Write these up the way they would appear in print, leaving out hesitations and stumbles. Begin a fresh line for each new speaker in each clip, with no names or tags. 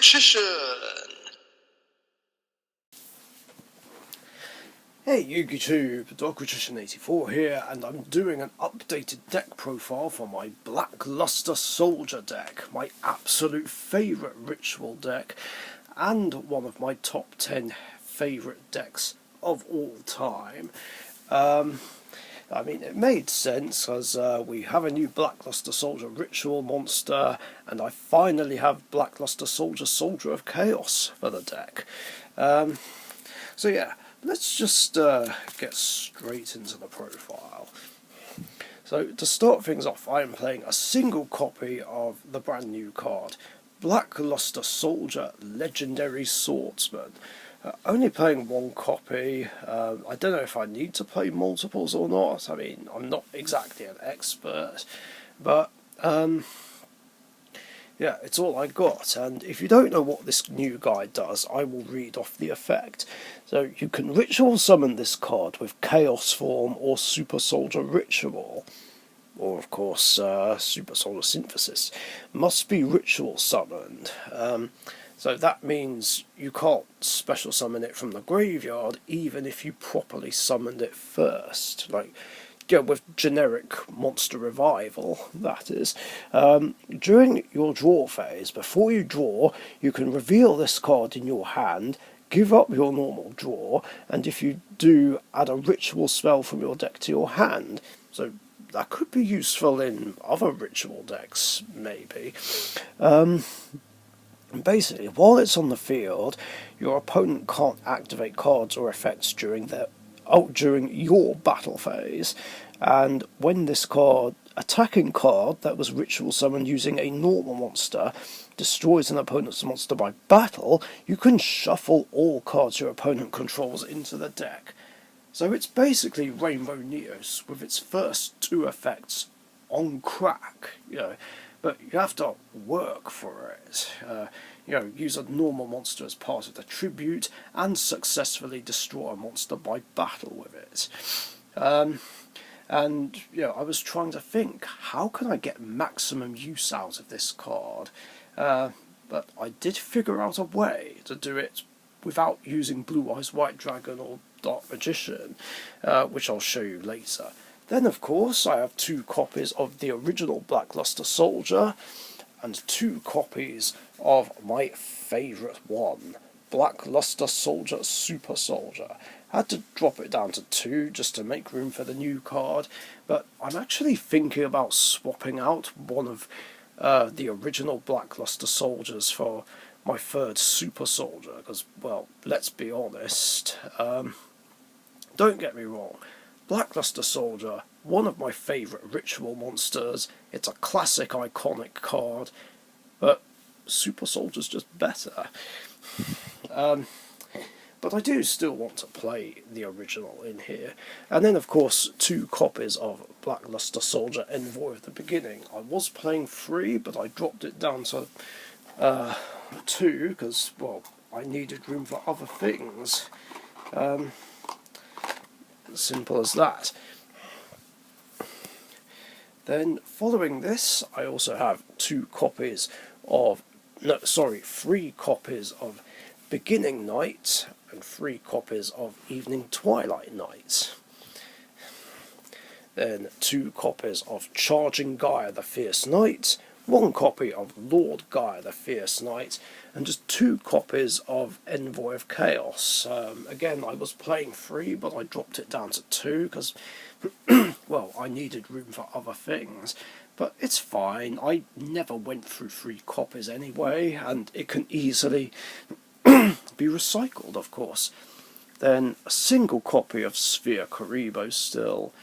Richician!
Hey YouTube, Richician84 here, and I'm doing an updated deck profile for my Blackluster Soldier deck, my absolute favourite ritual deck, and one of my top 10 favourite decks of all time. I mean, it made sense, as we have a new Blackluster Soldier ritual monster, and I finally have Blackluster Soldier Soldier of Chaos for the deck. So yeah, let's just get straight into the profile. So to start things off, I am playing a single copy of the brand new card, Blackluster Soldier Legendary Swordsman. Only playing one copy. I don't know if I need to play multiples or not. I mean, I'm not exactly an expert, but yeah, it's all I got. And if you don't know what this new guide does, I will read off the effect. So you can ritual summon this card with Chaos Form or Super Soldier Ritual, or of course Super Soldier Synthesis. Must be ritual summoned. So that means you can't special summon it from the graveyard, even if you properly summoned it first. Like, yeah, with generic monster revival, that is. During your draw phase, before you draw, you can reveal this card in your hand, give up your normal draw, and if you do, add a ritual spell from your deck to your hand. So that could be useful in other ritual decks, maybe. Basically, while it's on the field, your opponent can't activate cards or effects during your battle phase, and when this attacking card that was ritual summoned using a normal monster destroys an opponent's monster by battle, you can shuffle all cards your opponent controls into the deck. So it's basically Rainbow Neos with its first two effects on crack, but you have to work for it. Use a normal monster as part of the tribute and successfully destroy a monster by battle with it. And I was trying to think, how can I get maximum use out of this card? But I did figure out a way to do it without using Blue Eyes White Dragon or Dark Magician, which I'll show you later. Then, of course, I have 2 copies of the original Blackluster Soldier and 2 copies of my favourite one, Blackluster Soldier Super Soldier. I had to drop it down to 2 just to make room for the new card, but I'm actually thinking about swapping out one of the original Blackluster Soldiers for my 3rd Super Soldier, because, well, let's be honest, don't get me wrong, Blackluster Soldier, one of my favourite ritual monsters. It's a classic iconic card, but Super Soldier's just better. But I do still want to play the original in here. And then, of course, 2 copies of Blackluster Soldier Envoy of the Beginning. I was playing 3, but I dropped it down to 2, because, well, I needed room for other things. Simple as that. Then, following this, I also have 3 copies of Beginning Night and 3 copies of Evening Twilight Night. Then 2 copies of Charging Gaia the Fierce Knight, 1 copy of Lord Gaia the Fierce Knight, and just 2 copies of Envoy of Chaos. Again, I was playing 3, but I dropped it down to 2 because, well, I needed room for other things. But it's fine, I never went through 3 copies anyway, and it can easily be recycled, of course. Then a single copy of Sphere Karibo still.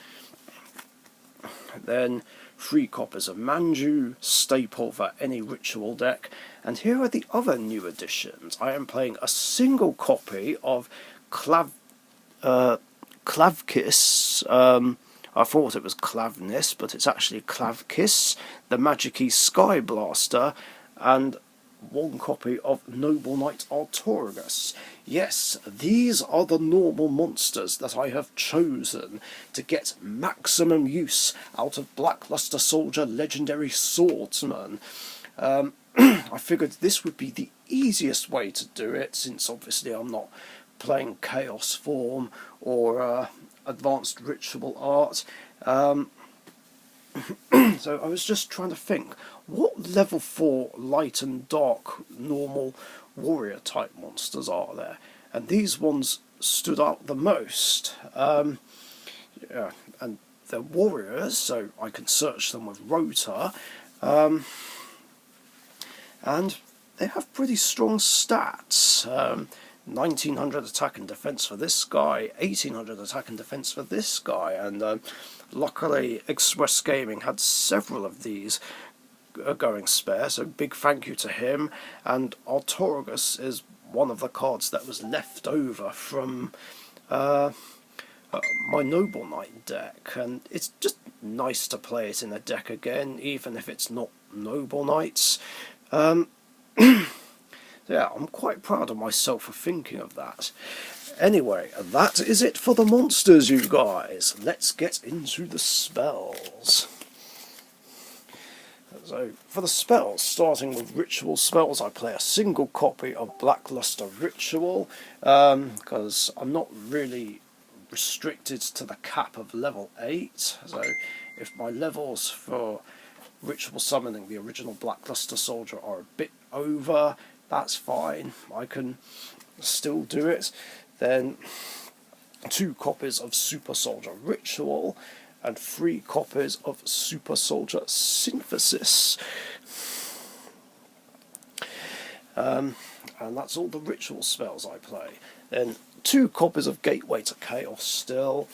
Then 3 copies of Manju, staple for any ritual deck. And here are the other new additions. I am playing a single copy of Clavkiss. I thought it was Clavnis, but it's actually Clavkiss, the Magic-y Sky Blaster, and 1 copy of Noble Knight Artorigus. Yes, these are the normal monsters that I have chosen to get maximum use out of Blackluster Soldier Legendary Swordsman. I figured this would be the easiest way to do it, since obviously I'm not playing Chaos form or advanced ritual art. So I was just trying to think, what level 4 light and dark normal warrior type monsters are there? And these ones stood out the most. Yeah, and they're warriors, so I can search them with Rota. And they have pretty strong stats. 1900 attack and defense for this guy, 1800 attack and defense for this guy, and luckily Express Gaming had several of these going spare, so big thank you to him. And Artorigus is one of the cards that was left over from my Noble Knight deck, and it's just nice to play it in a deck again, even if it's not Noble Knights. Yeah, I'm quite proud of myself for thinking of that. Anyway, that is it for the monsters, you guys. Let's get into the spells. So, for the spells, starting with ritual spells, I play a single copy of Blackluster Ritual, because I'm not really restricted to the cap of level 8. So, if my levels for ritual summoning the original Blackluster Soldier are a bit over, that's fine, I can still do it. Then 2 copies of Super Soldier Ritual and 3 copies of Super Soldier Synthesis. And that's all the ritual spells I play. Then 2 copies of Gateway to Chaos still.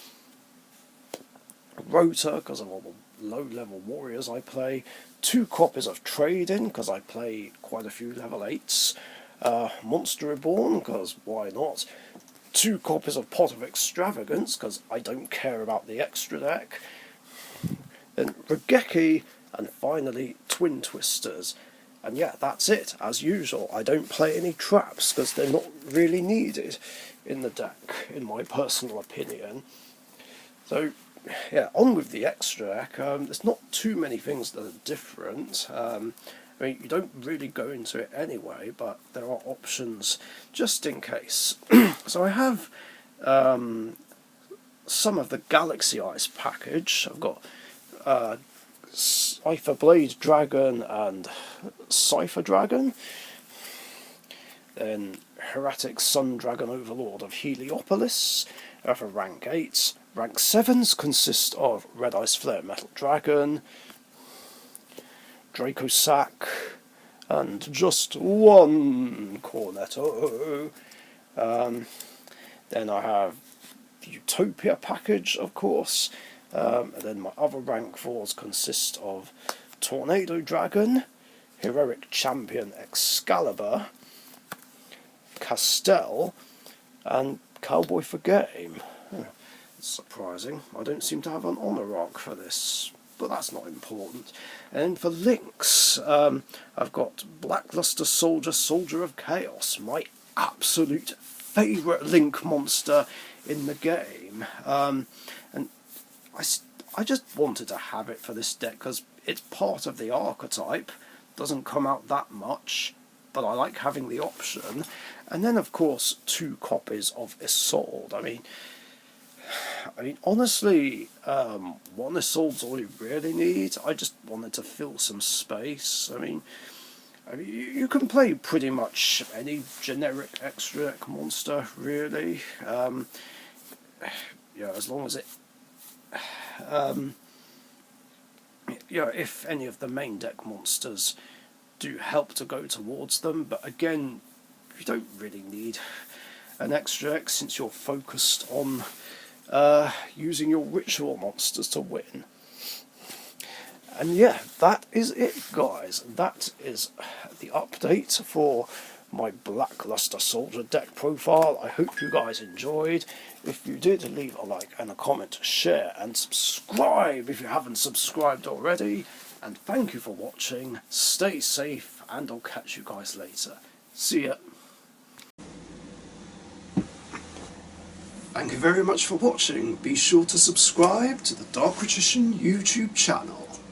Rota, because of all the low-level warriors I play. 2 copies of Trading, because I play quite a few level 8s. Monster Reborn, because why not? 2 copies of Pot of Extravagance, because I don't care about the extra deck. Then Regeki, and finally Twin Twisters. And yeah, that's it, as usual. I don't play any traps, because they're not really needed in the deck, in my personal opinion. So, yeah, on with the extra deck. There's not too many things that are different. I mean, you don't really go into it anyway, but there are options just in case. So I have some of the Galaxy Eyes package. I've got Cypher Blade Dragon and Cypher Dragon. Then Heretic Sun Dragon Overlord of Heliopolis for rank 8. Rank 7s consist of Red Ice Flare Metal Dragon, Draco Sack, and just 1 Cornetto. Then I have the Utopia package, of course. And then my other rank 4s consist of Tornado Dragon, Heroic Champion Excalibur, Castell, and Cowboy for Game. It's surprising. I don't seem to have an Honor Arc for this, but that's not important. And for links, I've got Blackluster Soldier, Soldier of Chaos, my absolute favourite link monster in the game. And I just wanted to have it for this deck because it's part of the archetype, doesn't come out that much, but I like having the option. And then, of course, 2 copies of Isolde. I mean, honestly, 1 Isolde's all you really need. I just wanted to fill some space. I mean, you can play pretty much any generic extra deck monster, really. Yeah, as long as it... yeah, if any of the main deck monsters do help to go towards them, but again, you don't really need an extra deck since you're focused on using your ritual monsters to win. And yeah, that is it, guys. That is the update for my Blackluster Soldier deck profile. I hope you guys enjoyed. If you did, leave a like and a comment, share and subscribe if you haven't subscribed already. And thank you for watching. Stay safe, and I'll catch you guys later. See ya. Thank you very much for watching. Be sure to subscribe to the Richician YouTube channel.